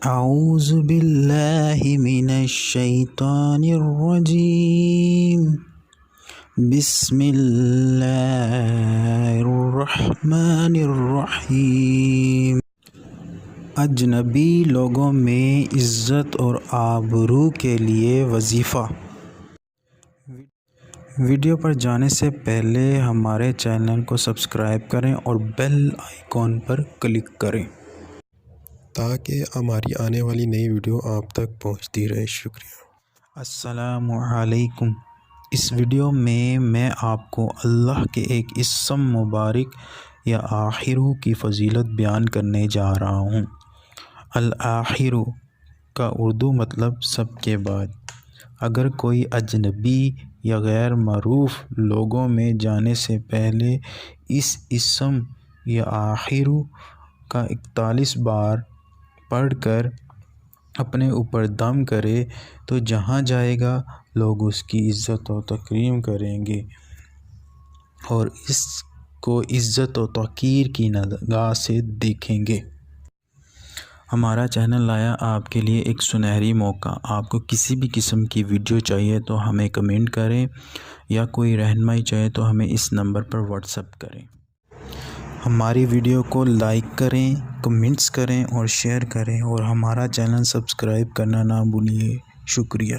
اعوذ باللہ من الشیطان الرجیم بسم اللہ الرحمن الرحیم۔ اجنبی لوگوں میں عزت اور آبرو کے لیے وظیفہ۔ ویڈیو پر جانے سے پہلے ہمارے چینل کو سبسکرائب کریں اور بیل آئیکن پر کلک کریں تاکہ ہماری آنے والی نئی ویڈیو آپ تک پہنچتی رہے۔ شکریہ۔ السلام علیکم۔ اس ویڈیو میں آپ کو اللہ کے ایک اسم مبارک یا آخرو کی فضیلت بیان کرنے جا رہا ہوں۔ الآخرو کا اردو مطلب سب کے بعد۔ اگر کوئی اجنبی یا غیر معروف لوگوں میں جانے سے پہلے اس اسم یا آخرو کا 41 بار پڑھ کر اپنے اوپر دم کرے تو جہاں جائے گا لوگ اس کی عزت و تکریم کریں گے اور اس کو عزت و توقیر کی نگاہ سے دیکھیں گے۔ ہمارا چینل لایا آپ کے لیے ایک سنہری موقع۔ آپ کو کسی بھی قسم کی ویڈیو چاہیے تو ہمیں کمنٹ کریں یا کوئی رہنمائی چاہیے تو ہمیں اس نمبر پر واٹس ایپ کریں۔ ہماری ویڈیو کو لائک کریں، کمنٹس کریں اور شیئر کریں اور ہمارا چینل سبسکرائب کرنا نہ بھولیے۔ شکریہ۔